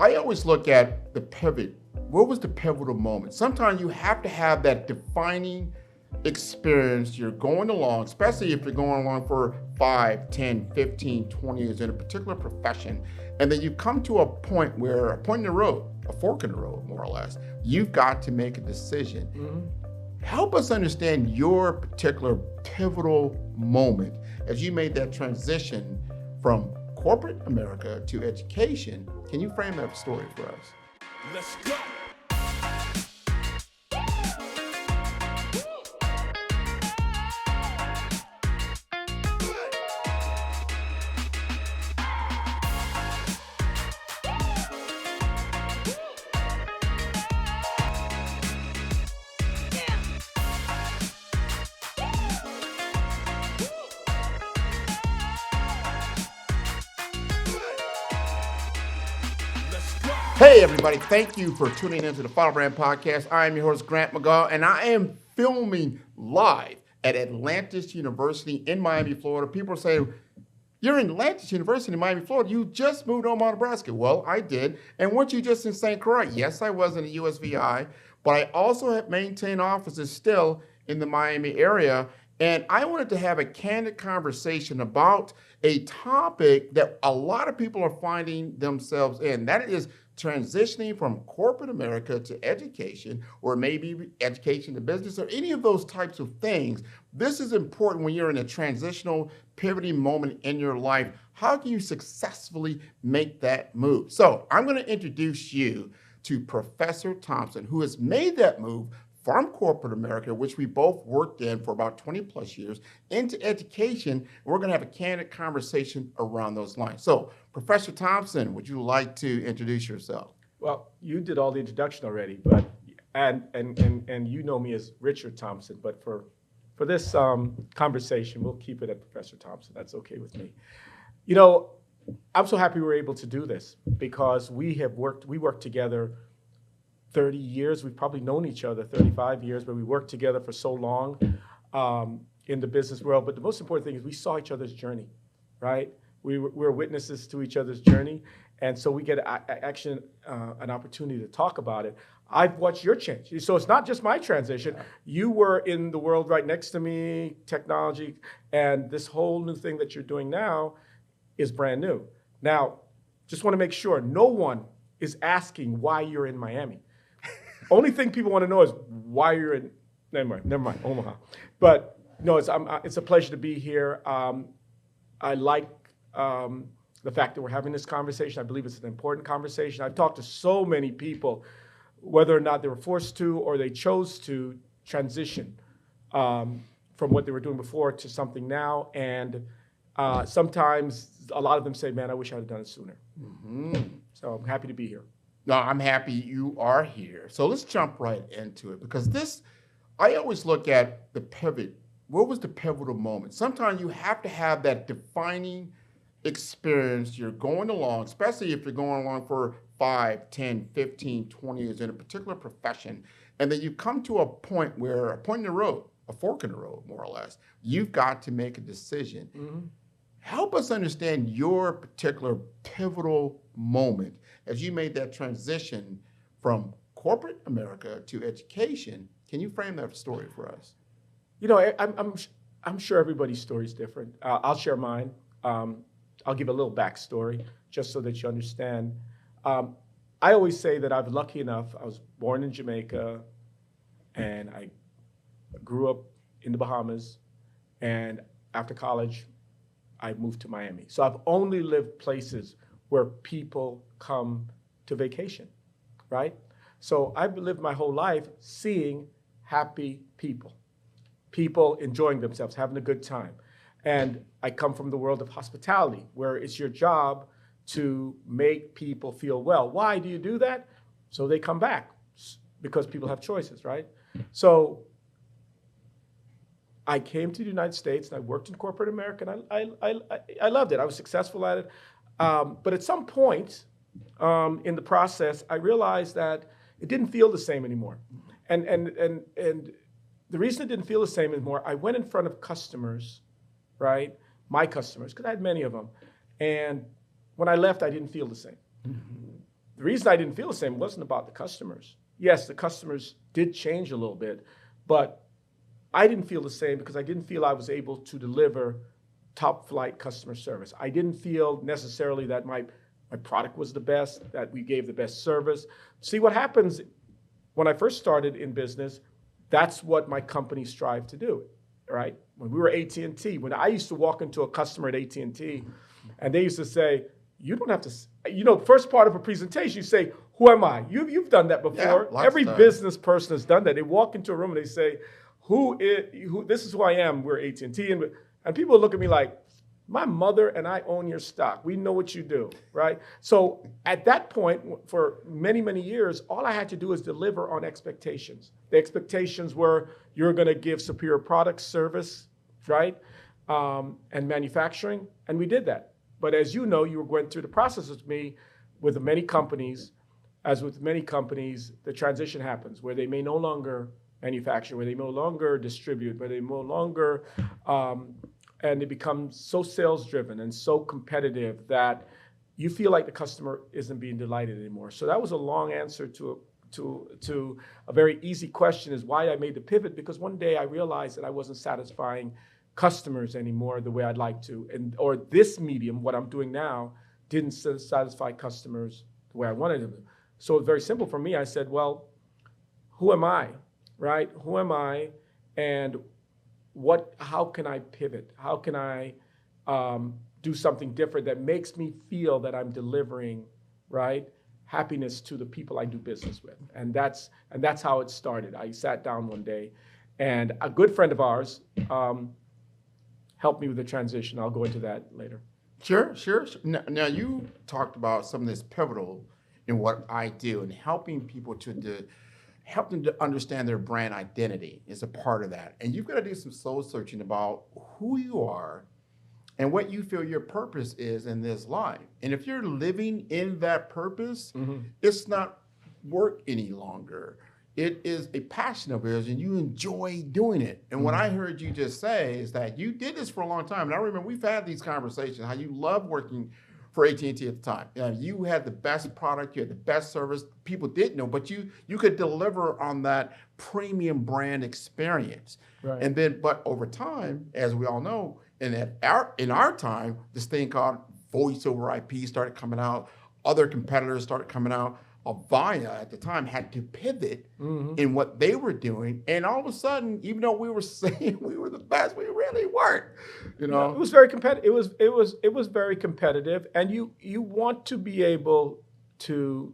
I always look at the pivot. What was the pivotal moment? Sometimes you have to have that defining experience. You're going along, especially if you're going along for 5, 10, 15, 20 years in a particular profession. And then you come to a point in the road, a fork in the road, more or less. You've got to make a decision. Mm-hmm. Help us understand your particular pivotal moment as you made that transition from corporate America to education. Can you frame that story for us? Let's go. Hey everybody, thank you for tuning into the Firebrand Podcast. I am your host, Grant McGaugh, and I am filming live at Atlanteans University in Miami, Florida. People are saying, you're in Atlanteans University in Miami, Florida. You just moved to Omaha, Nebraska. Well, I did. And weren't you just in St. Croix? Yes, I was in the USVI, but I also have maintained offices still in the Miami area. And I wanted to have a candid conversation about a topic that a lot of people are finding themselves in. That is transitioning from corporate America to education, or maybe education to business, or any of those types of things. This is important when you're in a transitional, pivoting moment in your life. How can you successfully make that move? So I'm going to introduce you to Professor Thompson, who has made that move from corporate America, which we both worked in for about 20 plus years, into education. We're going to have a candid conversation around those lines. So, Professor Thompson, would you like to introduce yourself? Well, you did all the introduction already, but and you know me as Richard Thompson, but for this conversation, we'll keep it at Professor Thompson. That's okay with me. You know, I'm so happy we were able to do this because we worked together 30 years. We've probably known each other 35 years, but we worked together for so long in the business world. But the most important thing is we saw each other's journey, right? We were witnesses to each other's journey. And so we get an opportunity to talk about it. I've watched your change. So it's not just my transition. You were in the world right next to me, technology, and this whole new thing that you're doing now is brand new. Now, just want to make sure no one is asking why you're in Miami. Only thing people want to know is why you're in, never mind, Omaha. But no, it's a pleasure to be here. I like the fact that we're having this conversation. I believe it's an important conversation. I've talked to so many people, whether or not they were forced to or they chose to transition from what they were doing before to something now. And sometimes a lot of them say, man, I wish I had done it sooner. Mm-hmm. So I'm happy to be here. No, I'm happy you are here. So let's jump right into it, because I always look at the pivot. What was the pivotal moment? Sometimes you have to have that defining experience. You're going along, especially if you're going along for 5, 10, 15, 20 years in a particular profession. And then you come to a point in the road, a fork in the road, more or less. You've got to make a decision. Mm-hmm. Help us understand your particular pivotal moment as you made that transition from corporate America to education. Can you frame that story for us? You know, I'm sure everybody's story is different. I'll share mine. I'll give a little backstory just so that you understand. I always say that I was lucky enough. I was born in Jamaica, and I grew up in the Bahamas, and after college, I moved to Miami. So I've only lived places where people come to vacation, right? So I've lived my whole life seeing happy people enjoying themselves, having a good time. And I come from the world of hospitality, where it's your job to make people feel well. Why do you do that? So they come back, because people have choices, right? So I came to the United States and I worked in corporate America, and I loved it. I was successful at it. But at some point in the process, I realized that it didn't feel the same anymore. And the reason it didn't feel the same anymore, I went in front of customers, right? My customers, because I had many of them. And when I left, I didn't feel the same. Mm-hmm. the reason I didn't feel the same wasn't about the customers. Yes, the customers did change a little bit, but I didn't feel the same because I didn't feel I was able to deliver top flight customer service. I didn't feel necessarily that my product was the best, that we gave the best service. See, what happens when I first started in business, that's what my company strived to do, right? When we were AT&T, when I used to walk into a customer at AT&T, and they used to say, you don't have to, first part of a presentation, you say, who am I? You've done that before. Yeah, Every business person has done that. They walk into a room and they say, this is who I am, we're AT&T. And people look at me like, my mother and I own your stock. We know what you do, right? So at that point, for many, many years, all I had to do is deliver on expectations. The expectations were you're going to give superior product, service, right, and manufacturing, and we did that. But as you know, you were going through the process with me with many companies. As with many companies, the transition happens where they may no longer manufacture, where they no longer distribute, where they no longer, and it becomes so sales-driven and so competitive that you feel like the customer isn't being delighted anymore. So that was a long answer to a very easy question, is why I made the pivot, because one day I realized that I wasn't satisfying customers anymore the way I'd like to, or this medium, what I'm doing now, didn't satisfy customers the way I wanted them to. So it's very simple for me. I said, well, who am I, right? Who am I, and how can I pivot? How can I do something different that makes me feel that I'm delivering, right, happiness to the people I do business with? And that's how it started. I sat down one day, and a good friend of ours helped me with the transition. I'll go into that later. Sure. Now you talked about some of this pivotal in what I do and helping people help them to understand their brand identity is a part of that. And you've got to do some soul searching about who you are and what you feel your purpose is in this life. And if you're living in that purpose, it's not work any longer. It is a passion of yours and you enjoy doing it. And what I heard you just say is that you did this for a long time. And I remember we've had these conversations, how you love working for AT&T at the time. You had the best product, you had the best service. People didn't know, but you could deliver on that premium brand experience. Right. And then, but over time, as we all know, in our time, this thing called voice over IP started coming out. Other competitors started coming out. Avaya at the time had to pivot in what they were doing, and all of a sudden, even though we were saying we were the best, we really weren't. You know, it was very competitive. It was very competitive, and you want to be able to.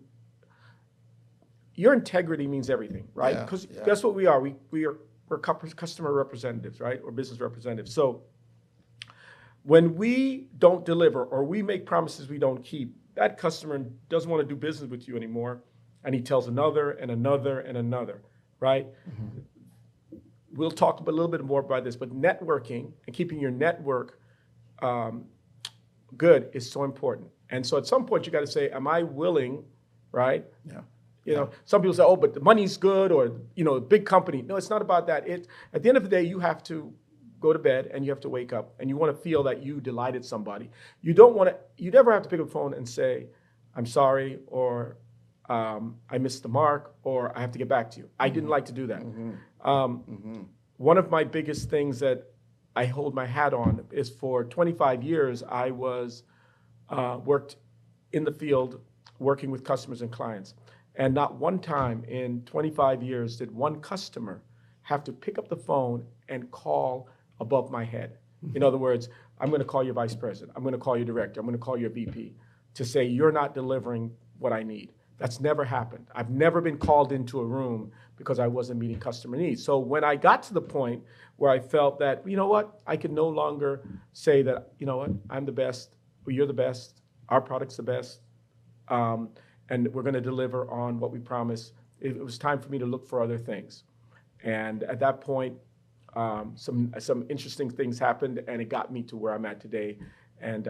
Your integrity means everything, right? Because that's what we are. We're customer representatives, right, or business representatives. So when we don't deliver or we make promises we don't keep, that customer doesn't want to do business with you anymore, and he tells another and another and another, right? We'll talk a little bit more about this, but networking and keeping your network good is so important. And so at some point you got to say, am I willing, right? Yeah. You know, some people say, oh, but the money's good, or, a big company. No, it's not about that. At the end of the day, you have to go to bed and you have to wake up and you want to feel that you delighted somebody. You never have to pick up the phone and say, I'm sorry, or I missed the mark, or I have to get back to you. I didn't like to do that. One of my biggest things that I hold my hat on is for 25 years, I worked in the field working with customers and clients. And not one time in 25 years did one customer have to pick up the phone and call above my head. In other words, I'm going to call your vice president. I'm going to call your director. I'm going to call your VP to say you're not delivering what I need. That's never happened. I've never been called into a room because I wasn't meeting customer needs. So when I got to the point where I felt that, I could no longer say that, I'm the best, or you're the best, our product's the best, and we're going to deliver on what we promise, it was time for me to look for other things. And at that point, some interesting things happened, and it got me to where I'm at today. And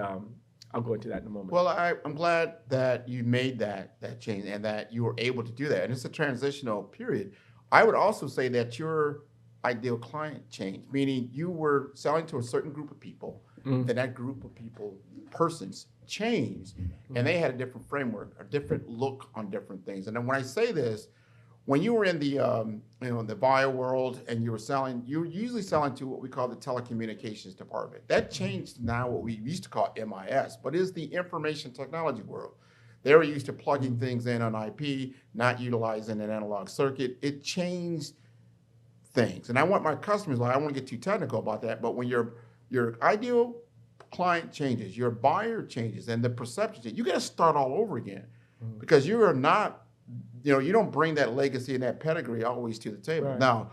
I'll go into that in a moment. Well, I'm glad that you made that change and that you were able to do that. And it's a transitional period. I would also say that your ideal client changed, meaning you were selling to a certain group of people, then that group of persons changed, and they had a different framework, a different look on different things. And then when I say this, when you were in the the bio world and you were usually selling to what we call the telecommunications department. That changed now what we used to call MIS, but is the information technology world. They were used to plugging things in on IP, not utilizing an analog circuit. It changed things. And I want my customers, I don't want to get too technical about that, but when your ideal client changes, your buyer changes, and the perception changes, you got to start all over again because you are not, you don't bring that legacy and that pedigree always to the table. Right. Now,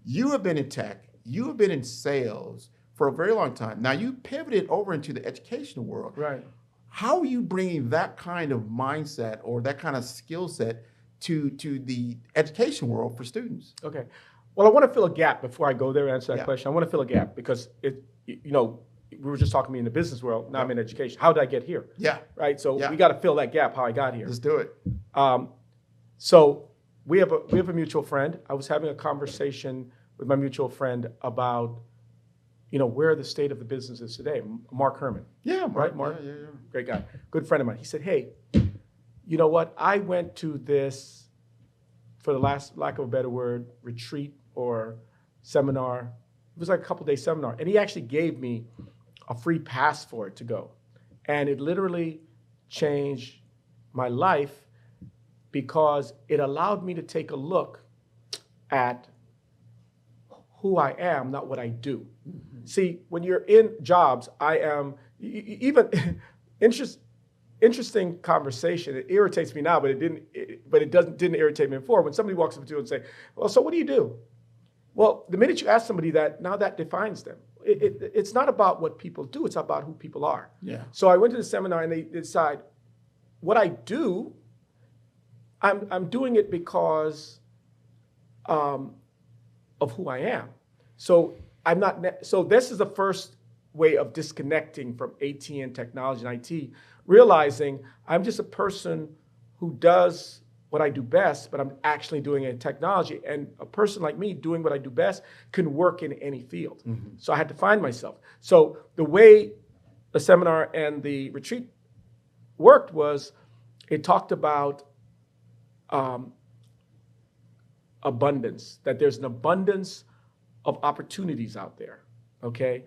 you have been in tech, you have been in sales for a very long time. Now, you pivoted over into the educational world. Right. How are you bringing that kind of mindset or that kind of skill set to the education world for students? Okay. Well, I want to fill a gap before I go there and answer that question. I want to fill a gap because we were just talking to me in the business world. Now I'm in education. How did I get here? Yeah. Right. So we got to fill that gap. How I got here. Let's do it. So we have a mutual friend. I was having a conversation with my mutual friend about, where the state of the business is today. Mark Herman. Yeah. Right. Mark. Yeah. Great guy. Good friend of mine. He said, "Hey, you know what? I went to this, for the lack of a better word, retreat or seminar. It was like a couple-day seminar, and he actually gave me a free pass for it to go, and it literally changed my life because it allowed me to take a look at who I am, not what I do. Mm-hmm. See, when you're in jobs, I am even interesting conversation. It irritates me now, but it didn't irritate me before. When somebody walks up to you and say, "Well, so what do you do?" Well, the minute you ask somebody that, now that defines them. It's not about what people do, it's about who people are. Yeah. So I went to the seminar and they decide what I do, I'm doing it because of who I am. So so this is the first way of disconnecting from AT&T technology and IT, realizing I'm just a person who does what I do best, but I'm actually doing it in technology. And a person like me doing what I do best can work in any field. Mm-hmm. So I had to find myself. So the way the seminar and the retreat worked was it talked about abundance, that there's an abundance of opportunities out there, okay,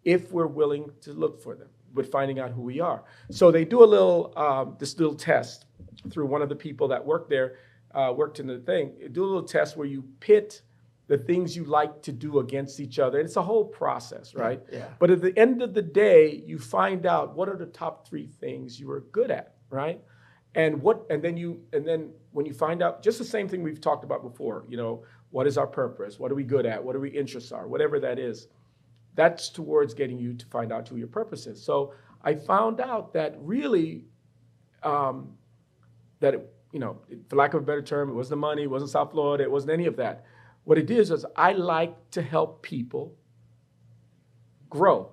if we're willing to look for them, with finding out who we are. So they do a little, this little test through one of the people that worked there, worked in the thing, do a little test where you pit the things you like to do against each other. And it's a whole process, right? Yeah. But at the end of the day, you find out what are the top 3 things you are good at, right? And then when you find out, just the same thing we've talked about before, what is our purpose? What are we good at? What our interests are? Whatever that is, that's towards getting you to find out who your purpose is. So I found out that really, for lack of a better term, it wasn't the money, it wasn't South Florida, it wasn't any of that. What it is I like to help people grow.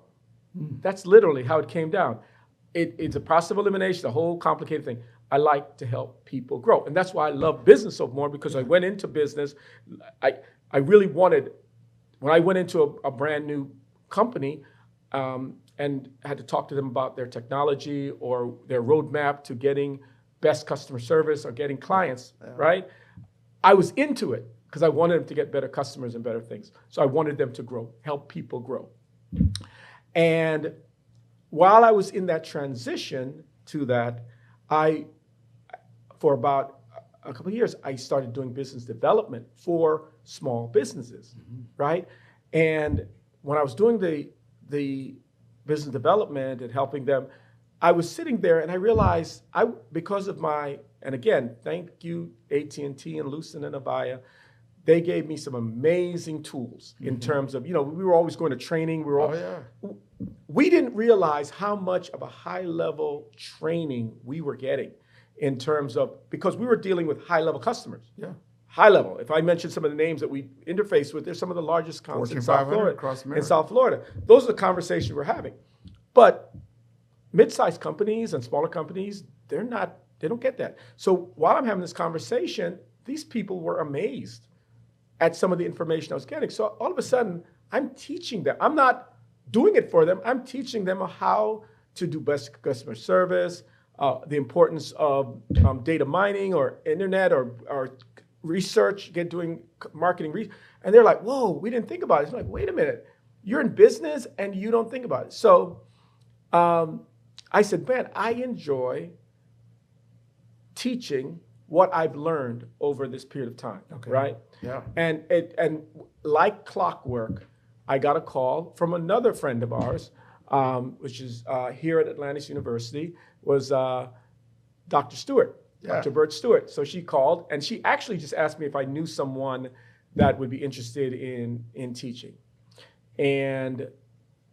That's literally how it came down. It's a process of elimination, a whole complicated thing. I like to help people grow. And that's why I love business so more, because I went into business, I really wanted, when I went into a brand new company and had to talk to them about their technology or their roadmap to getting best customer service or getting clients, right? I was into it because I wanted them to get better customers and better things. So I wanted them to grow, help people grow. And while I was in that transition to that, for about a couple of years, I started doing business development for small businesses, right? And when I was doing the business development and helping them, I was sitting there and I realized because of and again, thank you, AT&T and Lucent and Avaya, they gave me some amazing tools in terms of, we were always going to training. We didn't realize how much of a high-level training we were getting in terms of, because we were dealing with high-level customers. Yeah. High level. If I mention some of the names that we interface with, they're some of the largest accounts in South Florida. Across America. In South Florida. Those are the conversations we're having. But mid-sized companies and smaller companies, they don't get that. So while I'm having this conversation, these people were amazed at some of the information I was getting. So all of a sudden, I'm teaching them. I'm not doing it for them. I'm teaching them how to do best customer service, the importance of data mining or internet or research, doing marketing research. And they're like, whoa, we didn't think about it. It's like, wait a minute, you're in business and you don't think about it. So I said, man, I enjoy teaching what I've learned over this period of time, right? Yeah. And like clockwork, I got a call from another friend of ours, which is here at Atlantis University, was Dr. Stewart, Dr. Bert Stewart. So she called, and she actually just asked me if I knew someone that would be interested in teaching. And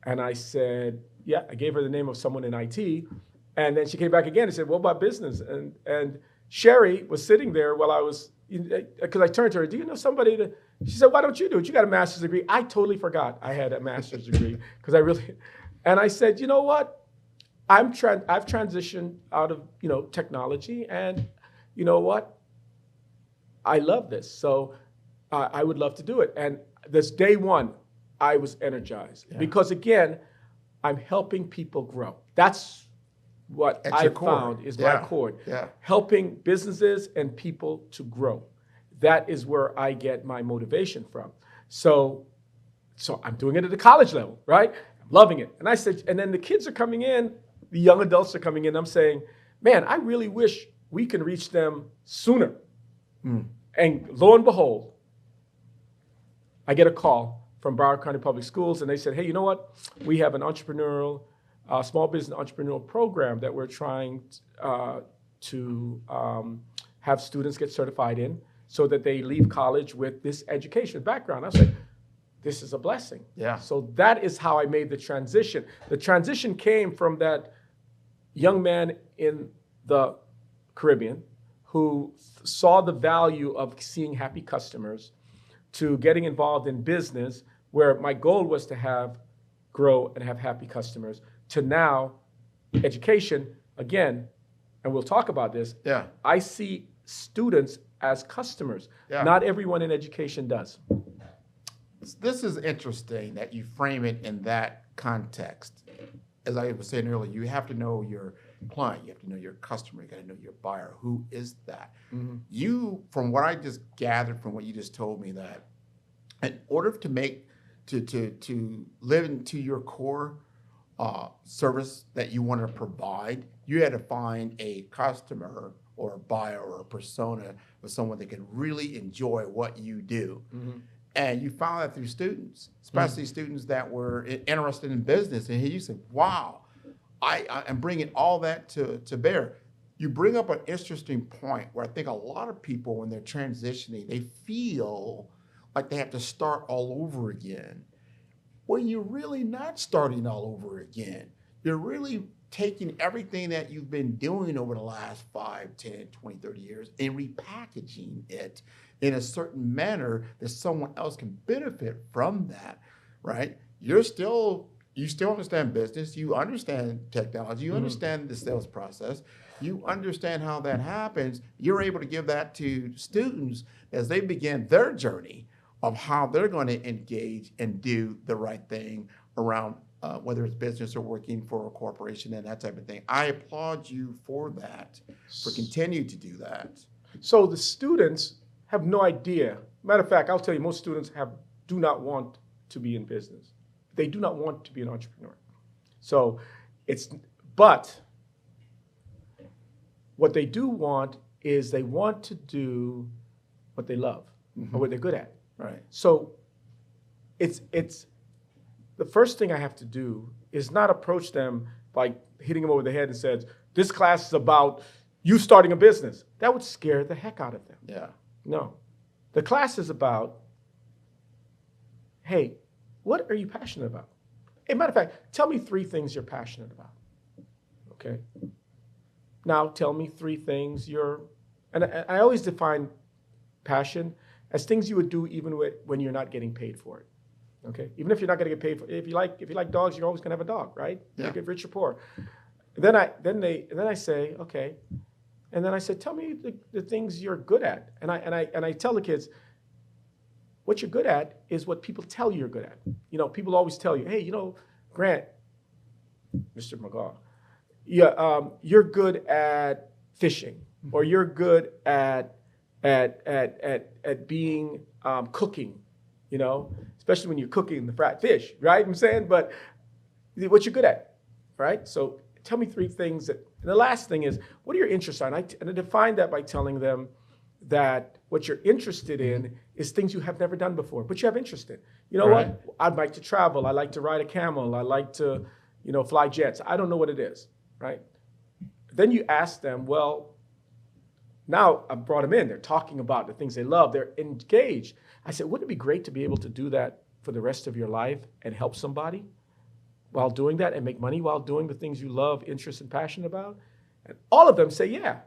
I said, yeah, I gave her the name of someone in IT. And then she came back again and said, what about business? And Sherry was sitting there while I was, because I turned to her, do you know somebody to, she said, why don't you do it? You got a master's degree. I totally forgot I had a master's degree because and I said, you know what? I've transitioned out of, technology, and you know what? I love this. So I would love to do it. And this day one, I was energized because again, I'm helping people grow. That's what I found is my core. Yeah. Helping businesses and people to grow. That is where I get my motivation from. So I'm doing it at the college level, right? I'm loving it. And I said, and then the kids are coming in, the young adults are coming in. I'm saying, man, I really wish we can reach them sooner. And lo and behold, I get a call from Broward County Public Schools, and they said, hey, you know what? We have an entrepreneurial, small business entrepreneurial program that we're trying to have students get certified in so that they leave college with this education background. I was like, this is a blessing. Yeah. So that is how I made the transition. The transition came from that young man in the Caribbean who saw the value of seeing happy customers to getting involved in business where my goal was to grow and have happy customers, to now education, again, and we'll talk about this. Yeah. I see students as customers. Yeah. Not everyone in education does. This is interesting that you frame it in that context. As I was saying earlier, you have to know your client, you have to know your customer, you got to know your buyer. Who is that? Mm-hmm. You, from what I just gathered from what you just told me, that in order to live into your core service that you want to provide, you had to find a customer or a buyer or a persona or someone that can really enjoy what you do. Mm-hmm. And you found that through students, especially students that were interested in business. And here you said, wow, I am bringing all that to bear. You bring up an interesting point where I think a lot of people, when they're transitioning, they feel like they have to start all over again. When you're really not starting all over again. You're really taking everything that you've been doing over the last 5, 10, 20, 30 years and repackaging it in a certain manner that someone else can benefit from that, right? You still understand business, you understand technology, you understand the sales process, you understand how that happens. You're able to give that to students as they begin their journey of how they're going to engage and do the right thing around whether it's business or working for a corporation and that type of thing. I applaud you for that, for continuing to do that. So the students have no idea. Matter of fact, I'll tell you, most students do not want to be in business. They do not want to be an entrepreneur. So but what they do want is they want to do what they love or what they're good at. Right. So it's the first thing I have to do is not approach them by hitting them over the head and says, this class is about you starting a business. That would scare the heck out of them. Yeah. No. The class is about, hey, what are you passionate about? As a matter of fact, tell me 3 things you're passionate about. Okay? Now tell me 3 things and I always define passion as things you would do even when you're not getting paid for it. Okay, even if you're not going to get paid for it, if you like dogs, you're always going to have a dog, right? Yeah. Like rich or poor. Then I say, okay, and then I say, tell me the things you're good at, and I tell the kids, what you're good at is what people tell you you're good at. People always tell you, hey, Grant, Mr. McGaugh, you're good at fishing, or you're good at being cooking, especially when you're cooking the fried fish, right? I'm saying, but what you're good at, right? So tell me 3 things and the last thing is, what are your interests on? And I define that by telling them that what you're interested in is things you have never done before, but you have interest in. You know what? I'd like to travel. I like to ride a camel. I like to, fly jets. I don't know what it is, right? Then you ask them, well, now I brought them in. They're talking about the things they love. They're engaged. I said, wouldn't it be great to be able to do that for the rest of your life and help somebody while doing that and make money while doing the things you love, interest, and passion about? And all of them say, yeah.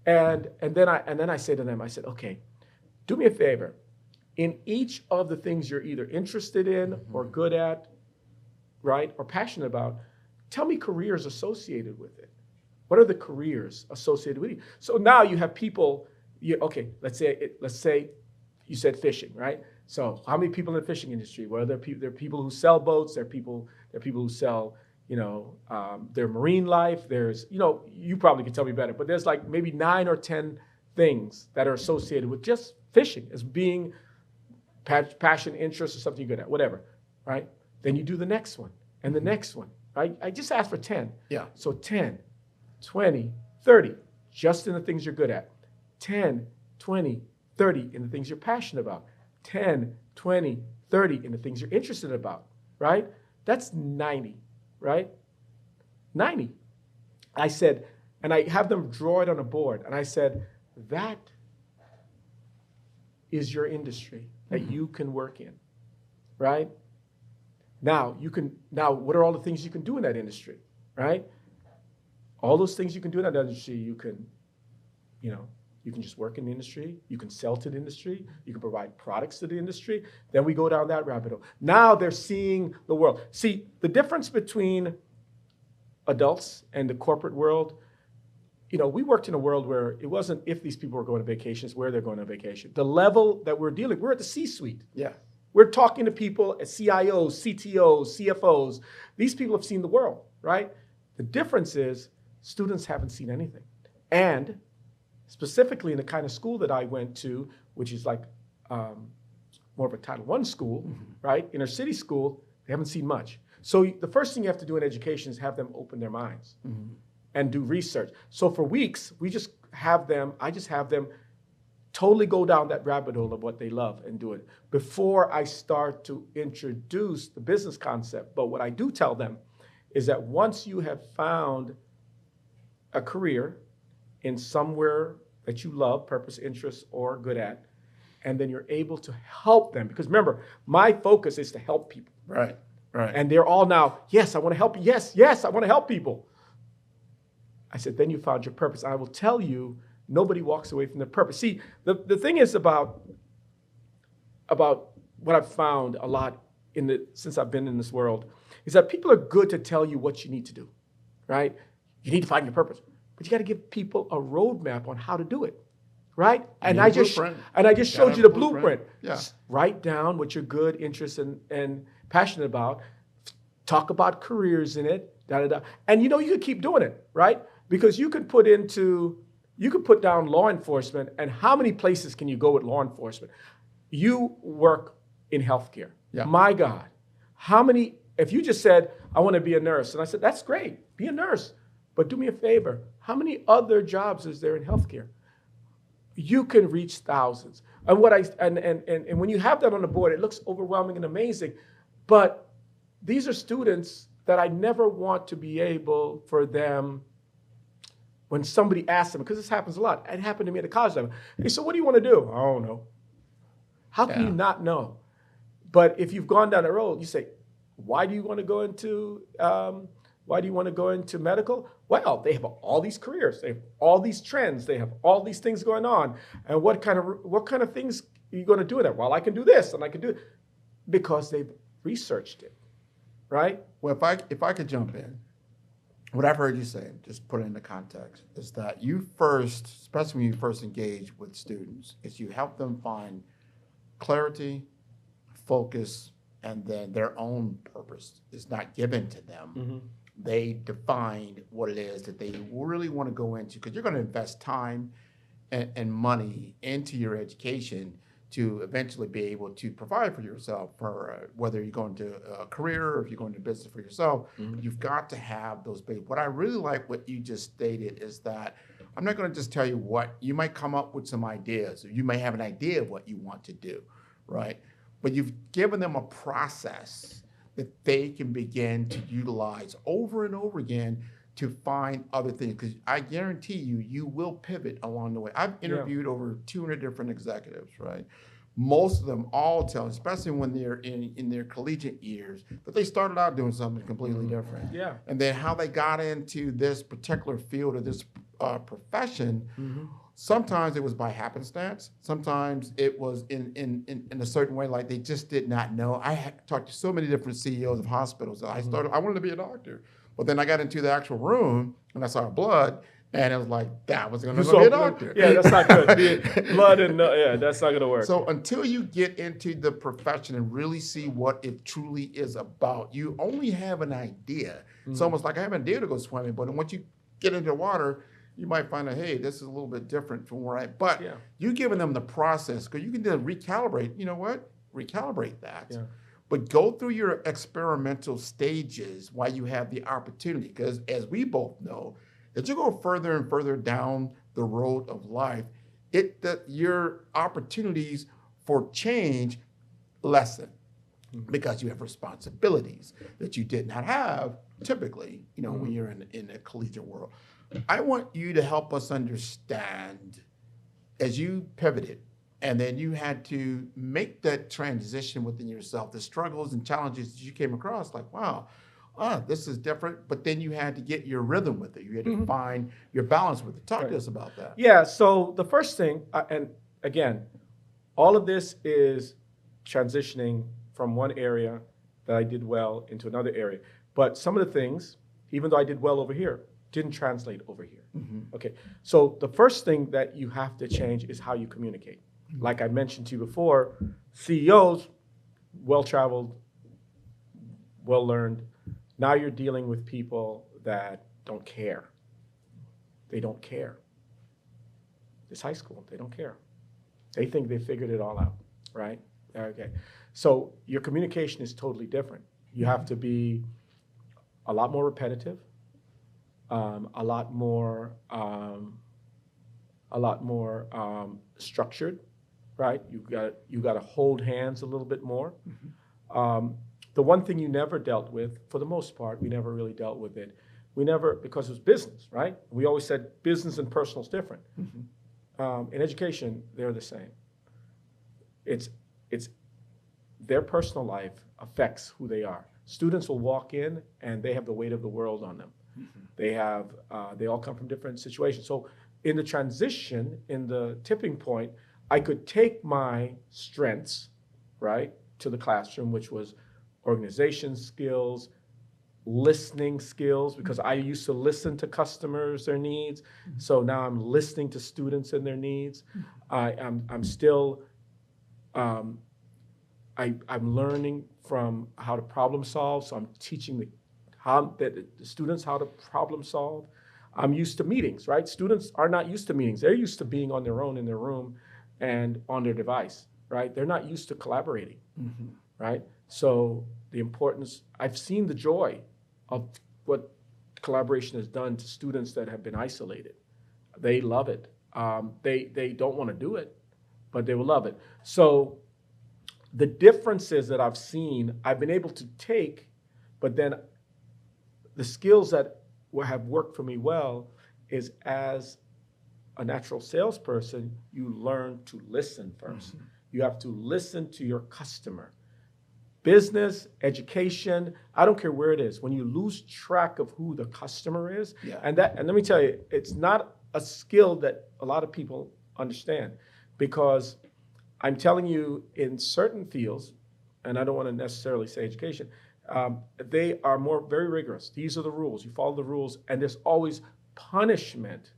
And then I say to them, I said, okay, do me a favor. In each of the things you're either interested in or good at, right, or passionate about, tell me careers associated with it. What are the careers associated with you? So now you have people, let's say you said fishing, right? So how many people in the fishing industry? Well, there are people who sell boats. There are people who sell, their marine life. There's, you probably can tell me better, but there's like maybe 9 or 10 things that are associated with just fishing as being passion, interest, or something you're good at, whatever, right? Then you do the next one and the next one, right? I just asked for 10. Yeah. So 10, 20, 30, just in the things you're good at. 10, 20, 30 in the things you're passionate about. 10, 20, 30 in the things you're interested about, right? That's 90, right? 90. I said, and I have them draw it on a board, and I said, that is your industry that you can work in, right? Now, what are all the things you can do in that industry, right? All those things you can do in that industry, you can just work in the industry, you can sell to the industry, you can provide products to the industry. Then we go down that rabbit hole. Now they're seeing the world. See, the difference between adults and the corporate world, we worked in a world where it wasn't if these people were going on vacations, where they're going on vacation. The level that we're at the C-suite. Yeah. We're talking to people at CIOs, CTOs, CFOs. These people have seen the world, right? The difference is students haven't seen anything. And specifically in the kind of school that I went to, which is like more of a Title I school, right? Inner city school, they haven't seen much. So the first thing you have to do in education is have them open their minds and do research. So for weeks, I just have them totally go down that rabbit hole of what they love and do it before I start to introduce the business concept. But what I do tell them is that once you have found a career in somewhere that you love, purpose, interest, or good at, and then you're able to help them. Because remember, my focus is to help people. Right. And they're all now, yes, I want to help you. Yes, I want to help people. I said, then you found your purpose. I will tell you, nobody walks away from their purpose. See, the thing is about what I've found a lot since I've been in this world is that people are good to tell you what you need to do, right? You need to find your purpose. But you got to give people a roadmap on how to do it, right? And I just showed you the blueprint. Yeah. Write down what you're good, interested, and passionate about. Talk about careers in it, And you could keep doing it, right? Because you could put down law enforcement, and how many places can you go with law enforcement? You work in healthcare. Yeah. My God, if you just said, I want to be a nurse, and I said, that's great, be a nurse. But do me a favor, how many other jobs is there in healthcare? You can reach thousands. And when you have that on the board, it looks overwhelming and amazing. But these are students that I never want to be able for them, when somebody asks them, because this happens a lot. It happened to me at the college level. Hey, so what do you want to do? I don't know. How can you not know? But if you've gone down the road, you say, why do you want to go into medical? Well, they have all these careers, they have all these trends, they have all these things going on. And what kind of things are you going to do in that? Well, I can do this and I can do it, because they've researched it, right? Well, if I could jump in, what I've heard you say, just put it into context, is that you first, especially when you first engage with students, is you help them find clarity, focus, and then their own purpose is not given to them they defined what it is that they really want to go into, because you're going to invest time and money into your education to eventually be able to provide for yourself, for whether you're going to a career or if you're going to business for yourself. You've got to have those basics. What I really like what you just stated is that I'm not going to just tell you what, you might come up with some ideas, or you may have an idea of what you want to do, right? But you've given them a process that they can begin to utilize over and over again to find other things. Because I guarantee you, you will pivot along the way. I've interviewed over 200 different executives, right? Most of them all tell, especially when they're in their collegiate years, that they started out doing something completely different. Yeah. And then how they got into this particular field or this profession, sometimes it was by happenstance. Sometimes it was in a certain way, like they just did not know. I had talked to so many different CEOs of hospitals. I wanted to be a doctor. But then I got into the actual room and I saw blood, and it was like, that was going to be a doctor. Yeah, that's not good. Blood and that's not going to work. So until you get into the profession and really see what it truly is about, you only have an idea. It's almost like I have an idea to go swimming, but once you get into the water, you might find out, hey, this is a little bit different from where but you're giving them the process, because you can then recalibrate. You know what? Recalibrate that. Yeah. But go through your experimental stages while you have the opportunity, because as we both know, as you go further and further down the road of life, your opportunities for change lessen, because you have responsibilities that you did not have typically, when you're in the collegiate world. I want you to help us understand, as you pivoted, and then you had to make that transition within yourself, the struggles and challenges that you came across, like, wow, this is different. But then you had to get your rhythm with it. You had to find your balance with it. Talk to us about that. Yeah, so the first thing, and again, all of this is transitioning from one area that I did well into another area. But some of the things, even though I did well over here, didn't translate over here. Okay, so the first thing that you have to change is how you communicate. Like I mentioned to you before, CEOs, well-traveled, well-learned. Now you're dealing with people that don't care. They don't care. It's high school. They don't care. They think they figured it all out, right? Okay. So your communication is totally different. You have to be a lot more repetitive, a lot more structured, right? You got to hold hands a little bit more. The one thing you never dealt with, for the most part, we never really dealt with it. We never, because it was business, right? We always said business and personal is different. In education, they're the same. It's their personal life affects who they are. Students will walk in and they have the weight of the world on them. They all come from different situations. So in the transition, in the tipping point, I could take my strengths, right, to the classroom, which was organization skills, listening skills, because I used to listen to customers, their needs. So now I'm listening to students and their needs. I'm still, I'm learning from how to problem solve. So I'm teaching the students how to problem solve. I'm used to meetings, right? Students are not used to meetings. They're used to being on their own in their room and on their device, right? They're not used to collaborating, right? So the importance, I've seen the joy of what collaboration has done to students that have been isolated. They love it. They don't want to do it, but they will love it. So the differences that I've seen, I've been able to take, but then the skills that have worked for me well is, as a natural salesperson, you learn to listen first. You have to listen to your customer. Business, education, I don't care where it is. When you lose track of who the customer is, and let me tell you, it's not a skill that a lot of people understand, because I'm telling you, in certain fields, and I don't want to necessarily say education, they are very rigorous. These are the rules. You follow the rules, and there's always punishment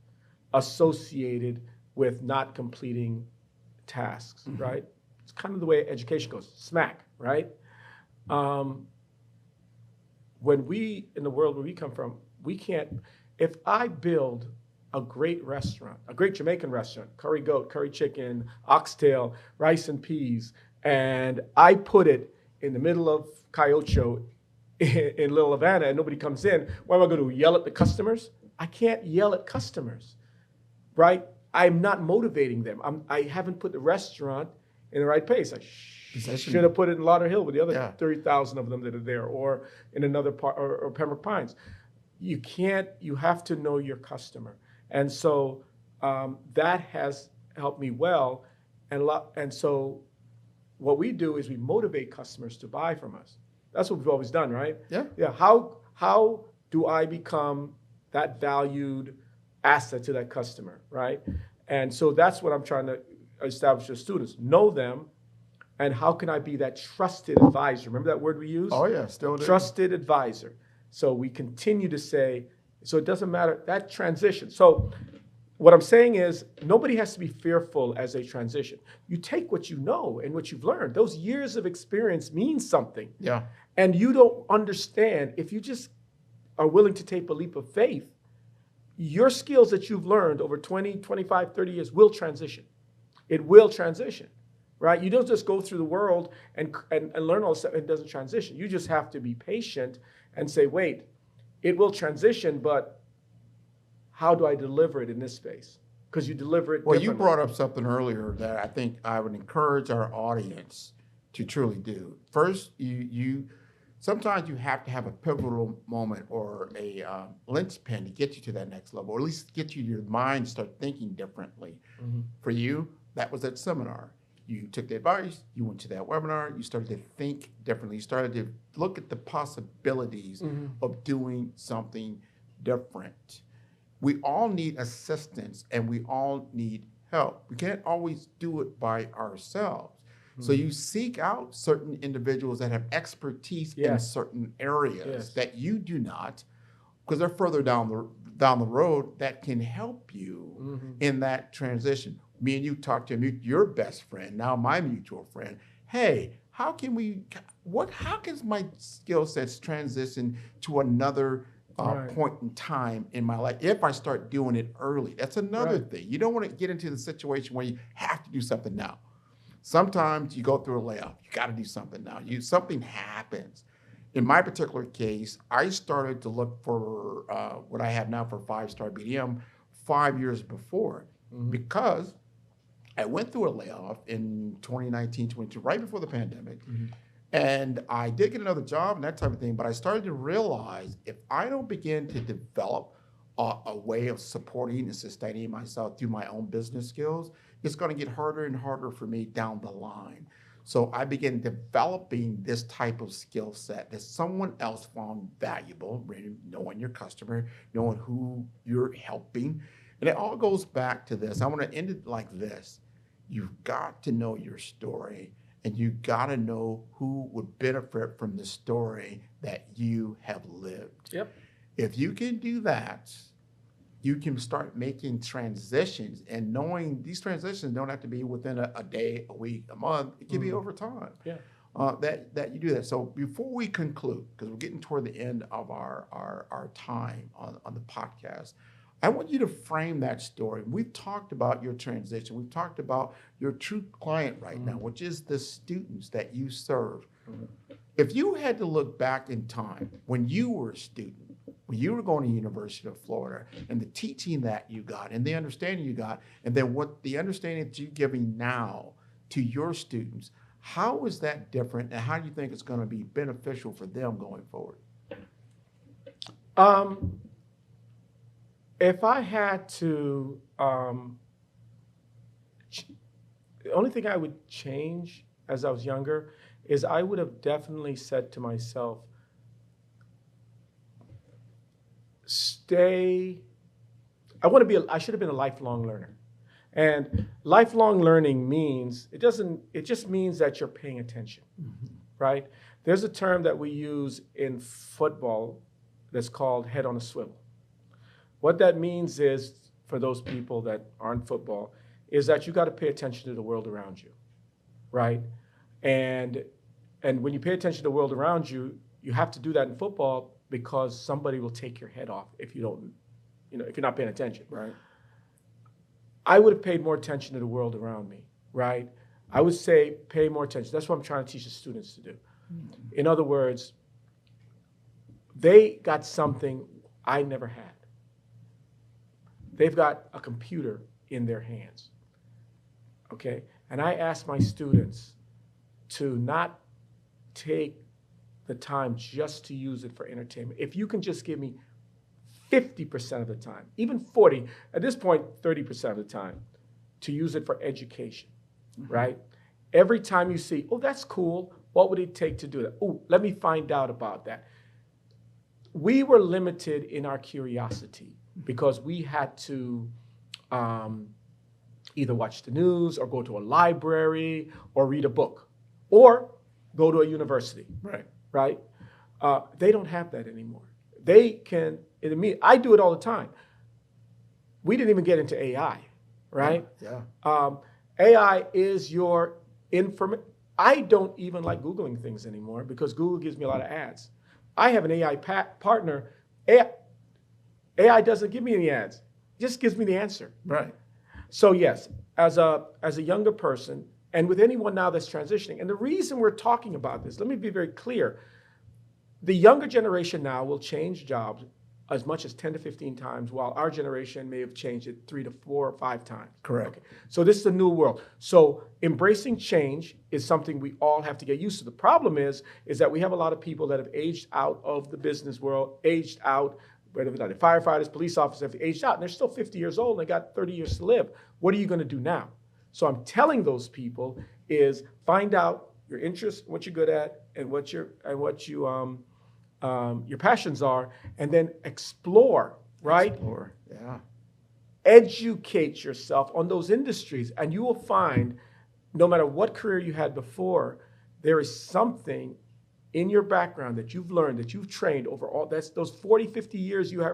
associated with not completing tasks, right? It's kind of the way education goes, smack, right? in the world where we come from, we can't, if I build a great restaurant, a great Jamaican restaurant, curry goat, curry chicken, oxtail, rice and peas, and I put it in the middle of Cayocho in Little Havana and nobody comes in, what am I going to yell at the customers? I can't yell at customers, right? I'm not motivating them. I haven't put the restaurant in the right place. I should have put it in Lauderhill with the other 30,000 of them that are there, or in another part, or Pembroke Pines. You have to know your customer. And so that has helped me well. And so what we do is we motivate customers to buy from us. That's what we've always done, right? Yeah. Yeah. How do I become that valued asset to that customer, right? And so that's what I'm trying to establish with students. Know them, and how can I be that trusted advisor? Remember that word we use? Oh, yeah, still do. Trusted advisor. So we continue to say, so it doesn't matter, that transition. So what I'm saying is nobody has to be fearful as they transition. You take what you know and what you've learned. Those years of experience mean something. Yeah. And you don't understand, if you just are willing to take a leap of faith, your skills that you've learned over 20, 25, 30 years will transition. It will transition, right? You don't just go through the world and learn all this stuff and it doesn't transition. You just have to be patient and say, wait, it will transition, but how do I deliver it in this space? Because you deliver it Well, differently. you brought up something earlier that I think I would encourage our audience to truly do. First, sometimes you have to have a pivotal moment or a linchpin to get you to that next level, or at least get your mind start thinking differently. Mm-hmm. For you, that was that seminar. You took the advice, you went to that webinar, you started to think differently, you started to look at the possibilities of doing something different. We all need assistance and we all need help. We can't always do it by ourselves. So you seek out certain individuals that have expertise in certain areas that you do not, because they're further down the road, that can help you in that transition. Me and you talked to your best friend, now my mutual friend. Hey, how can my skill sets transition to another point in time in my life if I start doing it early? That's another thing. You don't want to get into the situation where you have to do something now. Sometimes you go through a layoff. You got to do something now. Something happens. In my particular case, I started to look for what I have now for 5-star BDM 5 years before because I went through a layoff in 2019, 22, right before the pandemic. And I did get another job and that type of thing, but I started to realize if I don't begin to develop a way of supporting and sustaining myself through my own business skills, it's going to get harder and harder for me down the line. So I began developing this type of skill set that someone else found valuable, knowing your customer, knowing who you're helping. And it all goes back to this. I want to end it like this. You've got to know your story, and you got to know who would benefit from the story that you have lived. Yep. If you can do that, you can start making transitions, and knowing these transitions don't have to be within a day, a week, a month. It can be over time. Yeah. That you do that. So before we conclude, because we're getting toward the end of our time on the podcast, I want you to frame that story. We've talked about your transition. We've talked about your true client right now, which is the students that you serve. If you had to look back in time when you were a student, when you were going to University of Florida, and the teaching that you got and the understanding you got, and then what the understanding that you're giving now to your students, how is that different, and how do you think it's going to be beneficial for them going forward? If I had to, the only thing I would change as I was younger is I would have definitely said to myself, I should have been a lifelong learner. And lifelong learning means, it just means that you're paying attention, right? There's a term that we use in football that's called head on a swivel. What that means is, for those people that aren't football, is that you got to pay attention to the world around you, right? And when you pay attention to the world around you, you have to do that in football because somebody will take your head off if you don't, if you're not paying attention. Right. I would have paid more attention to the world around me, right? I would say pay more attention. That's what I'm trying to teach the students to do. In other words, they got something I never had. They've got a computer in their hands, okay? And I ask my students to not take the time just to use it for entertainment. If you can just give me 50% of the time, even 40, at this point, 30% of the time, to use it for education, right? Every time you see, oh, that's cool, what would it take to do that? Oh, let me find out about that. We were limited in our curiosity because we had to either watch the news or go to a library or read a book or go to a university, right? They don't have that anymore. They can, I do it all the time. We didn't even get into AI, right? Yeah. AI is your information. I don't even like Googling things anymore because Google gives me a lot of ads. I have an AI partner. AI doesn't give me any ads. It just gives me the answer. Right. So yes, as a younger person, and with anyone now that's transitioning, and the reason we're talking about this, let me be very clear. The younger generation now will change jobs as much as 10 to 15 times, while our generation may have changed it 3 to 4 or 5 times. Correct. Okay. So this is a new world. So embracing change is something we all have to get used to. The problem is that we have a lot of people that have aged out of the business world, aged out, whether it's the firefighters, police officers have aged out, and they're still 50 years old and they got 30 years to live. What are you going to do now? So I'm telling those people is find out your interests, what you're good at, and what your passions are, and then explore, right? Explore, yeah. Educate yourself on those industries, and you will find, no matter what career you had before, there is something in your background that you've learned, that you've trained over all, that's those 40, 50 years you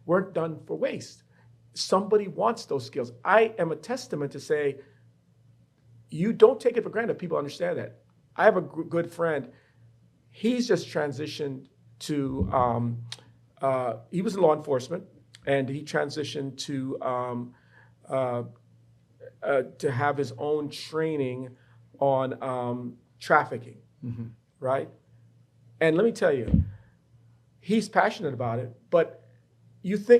weren't done for waste. Somebody wants those skills. I am a testament to say, you don't take it for granted. People understand that. I have a good friend. He's just transitioned to, he was in law enforcement, and he transitioned to have his own training on trafficking, right? And let me tell you, he's passionate about it, but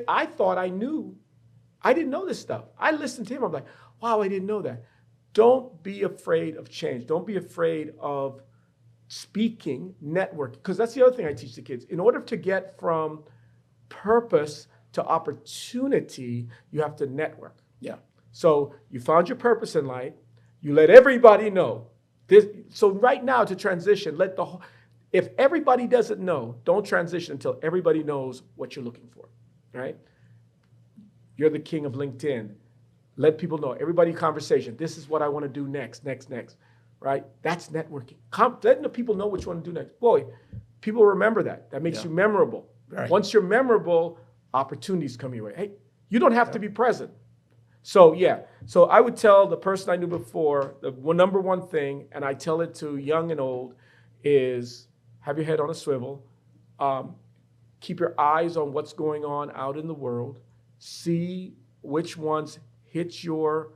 I thought I knew. I didn't know this stuff. I listened to him, I'm like, wow, I didn't know that. Don't be afraid of change. Don't be afraid of speaking, network, because that's the other thing I teach the kids. In order to get from purpose to opportunity, you have to network. Yeah. So you found your purpose in life. You let everybody know. So right now to transition, if everybody doesn't know, don't transition until everybody knows what you're looking for, right? You're the king of LinkedIn. Let people know. Everybody conversation. This is what I want to do next, right? That's networking. Letting the people know what you want to do next. Boy, people remember that. That makes you memorable. Right. Once you're memorable, opportunities come your way. Hey, you don't have to be present. So yeah, so I would tell the person I knew before, the number one thing, and I tell it to young and old, is have your head on a swivel. Keep your eyes on what's going on out in the world. See which ones hit your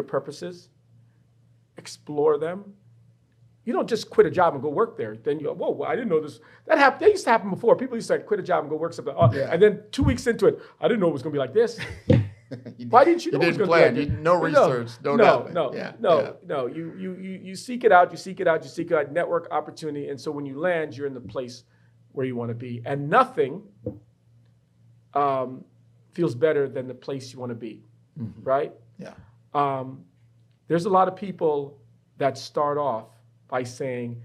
purposes. Explore them. You don't just quit a job and go work there. Then you go, whoa, I didn't know this. That happened. That used to happen before. People used to quit a job and go work something. And then 2 weeks into it, I didn't know it was going to be like this. Why didn't you know it was going to be like this? No research. No. You seek it out. You seek it out. Network opportunity. And so when you land, you're in the place where you want to be. And nothing feels better than the place you want to be, right? Yeah. There's a lot of people that start off by saying,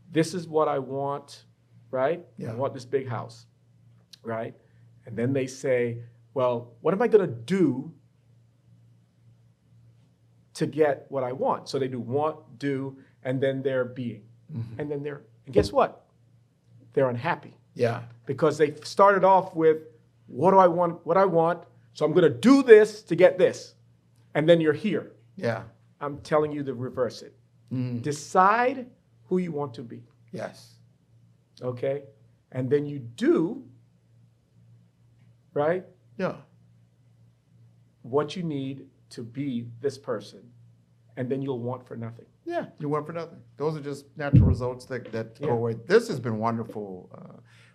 this is what I want, right? Yeah. I want this big house, right? And then they say, well, what am I going to do to get what I want? So they do want, do, and then they're being. And then and guess what? They're unhappy. Yeah. Because they started off with, what do I want? What I want. So I'm going to do this to get this. And then you're here. Yeah. I'm telling you to reverse it. Decide who you want to be. Yes. okay? And then you do, right, Yeah. what you need to be this person, and then you'll want for nothing. Yeah, you went for nothing. Those are just natural results that go away. This has been wonderful,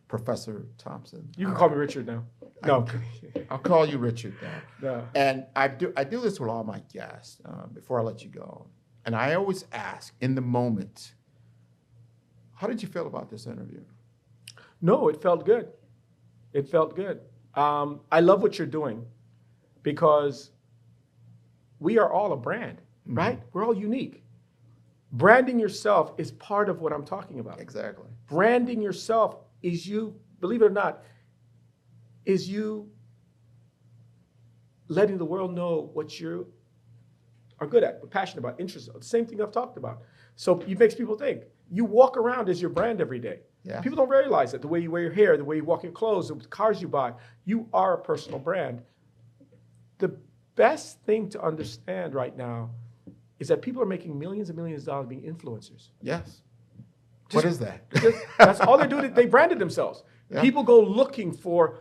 Professor Thompson. You can call me Richard now. No. I'll call you Richard now. No. And I do this with all my guests before I let you go. And I always ask in the moment, how did you feel about this interview? No, it felt good. It felt good. I love what you're doing because we are all a brand, right? We're all unique. Branding yourself is part of what I'm talking about. Exactly. Branding yourself is you, believe it or not, is you letting the world know what you are good at, passionate about, interested. The same thing I've talked about. So it makes people think. You walk around as your brand every day. Yeah. People don't realize it. The way you wear your hair, the way you walk your clothes, the cars you buy, you are a personal brand. The best thing to understand right now is that people are making millions and millions of dollars being influencers. Yes. What is that? That's all they're doing. They branded themselves. Yeah. People go looking for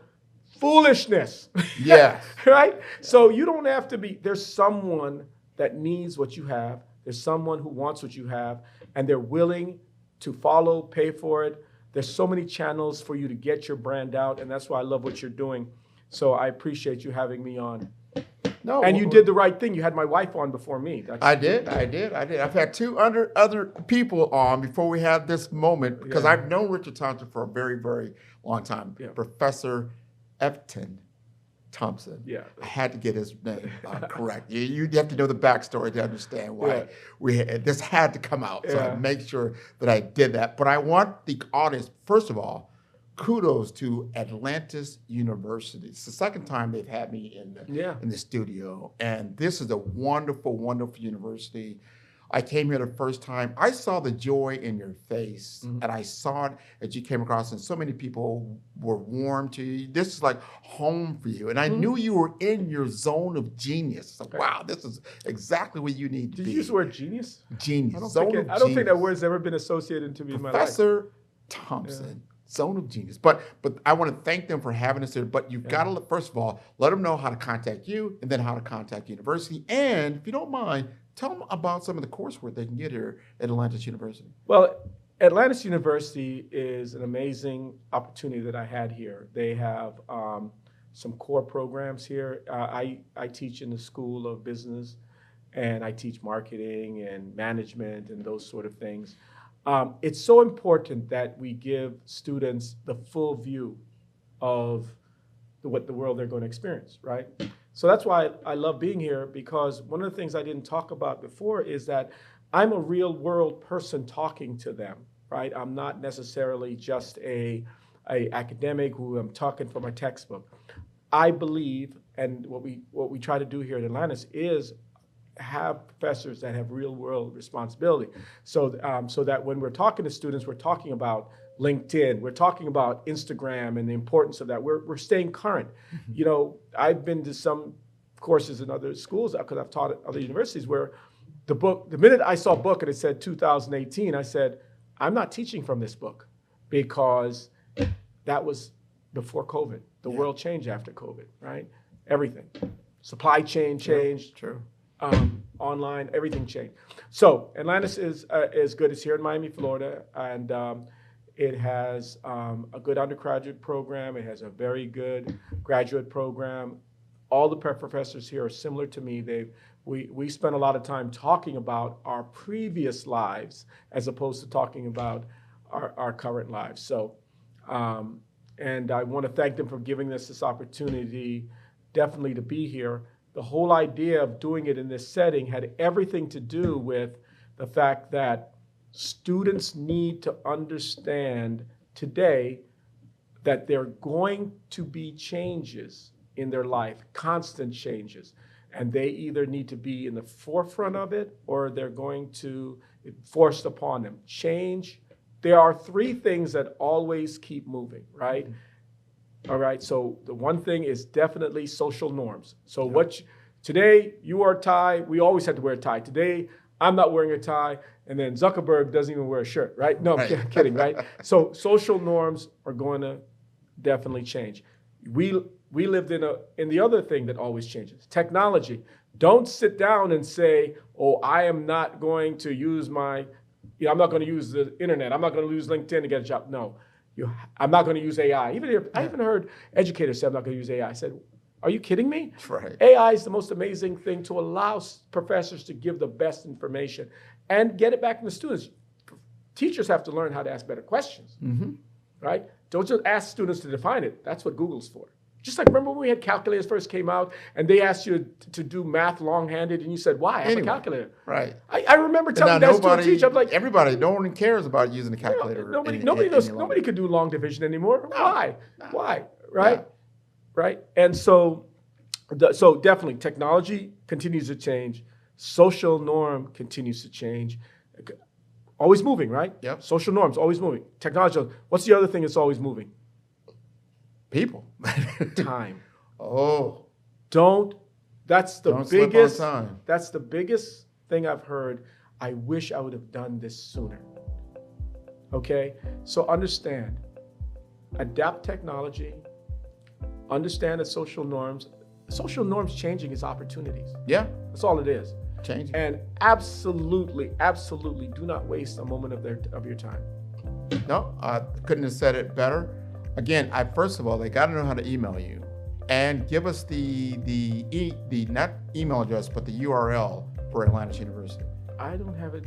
foolishness. Yeah. Right? So you don't have to be, there's someone that needs what you have. There's someone who wants what you have, and they're willing to follow, pay for it. There's so many channels for you to get your brand out, and that's why I love what you're doing. So I appreciate you having me on. No, and you did the right thing. You had my wife on before me. I did. I've had two other people on before we had this moment because I've known Richard Thompson for a very, very long time. Yeah. Professor Everton Thompson. Yeah. I had to get his name correct. You have to know the backstory to understand why this had to come out. So I make sure that I did that. But I want the audience, first of all, kudos to Atlantis University. It's the second time they've had me in the studio. And this is a wonderful, wonderful university. I came here the first time. I saw the joy in your face, and I saw it as you came across, and so many people were warm to you. This is like home for you. And I knew you were in your zone of genius. So, wow, this is exactly where you need to be. Did you use the word genius? Genius. I don't think that word's ever been associated to me in my life. Professor Thompson. Zone of genius. But I want to thank them for having us here. But you've got to, first of all, let them know how to contact you and then how to contact the university. And if you don't mind, tell them about some of the coursework they can get here at Atlantis University. Well, Atlantis University is an amazing opportunity that I had here. They have some core programs here. I teach in the School of Business, and I teach marketing and management and those sort of things. It's so important that we give students the full view of what the world they're going to experience, right? So that's why I love being here, because one of the things I didn't talk about before is that I'm a real world person talking to them, right? I'm not necessarily just a academic who I'm talking from a textbook. I believe, and what we try to do here at Atlantis is have professors that have real world responsibility. So that when we're talking to students, we're talking about LinkedIn, we're talking about Instagram and the importance of that. We're staying current. You know, I've been to some courses in other schools because I've taught at other universities where the minute I saw a book and it said 2018, I said, I'm not teaching from this book because that was before COVID. The world changed after COVID, right? Everything. Supply chain changed. True. Online, everything changed. So Atlantis is good. It's here in Miami, Florida, and it has a good undergraduate program. It has a very good graduate program. All the professors here are similar to me. We spend a lot of time talking about our previous lives as opposed to talking about our current lives. So, and I want to thank them for giving us this opportunity, definitely to be here. The whole idea of doing it in this setting had everything to do with the fact that students need to understand today that there are going to be changes in their life, constant changes, and they either need to be in the forefront of it or they're going to be forced upon them. Change, there are three things that always keep moving, right? All right, so the one thing is definitely social norms. So today you wear a tie, we always had to wear a tie. Today, I'm not wearing a tie. And then Zuckerberg doesn't even wear a shirt, right? No, Right. kidding, right? So social norms are going to definitely change. We lived in the other thing that always changes, technology. Don't sit down and say, oh, I am not going to use I'm not going to use the internet. I'm not going to use LinkedIn to get a job. No, I'm not going to use AI. I even heard educators say, I'm not going to use AI. I said, are you kidding me? Right. AI is the most amazing thing to allow professors to give the best information and get it back from the students. Teachers have to learn how to ask better questions, right? Don't just ask students to define it. That's what Google's for. Just like, remember when we had calculators first came out and they asked you to do math long-handed and you said, why? I have a calculator. Right. I remember telling that to a teacher. I'm like, no one cares about using a calculator. Nobody could do long division anymore. No. Why? No. Why? Right? Yeah. Right? And so definitely technology continues to change. Social norm continues to change. Always moving, right? Yep. Social norms, always moving. Technology, what's the other thing that's always moving? People. Time. Oh. That's the Don't slip biggest, on time. that's the biggest thing I've heard. I wish I would have done this sooner. Okay? So understand, adapt technology, understand the social norms. Social norms changing is opportunities. Yeah. That's all it is. Changing. And absolutely, absolutely do not waste a moment of your time. No, I couldn't have said it better. Again, first of all, they got to know how to email you, and give us the not email address, but the URL for Atlantis University. I don't have it.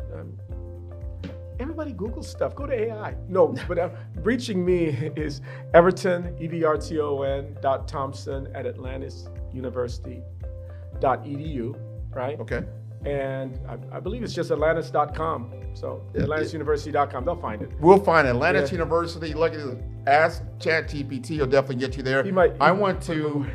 Everybody Google stuff. Go to AI. No, but reaching me is Everton, everton.thompson at atlantisuniversity.edu, right? Okay. And I believe it's just atlantis.com. So atlantisuniversity.com, they'll find it. We'll find Atlantis University. Look at this. Ask ChatGPT. He'll definitely get you there. I want to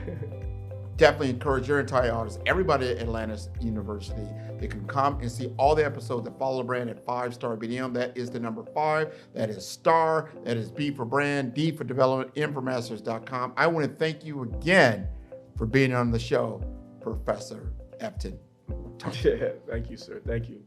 definitely encourage your entire audience, everybody at Atlantis University. They can come and see all the episodes that follow the brand at 5-star BDM. That is the number 5. That is star. That is B for brand, D for development, M for masters.com. I want to thank you again for being on the show, Professor Everton. Yeah, thank you, sir. Thank you.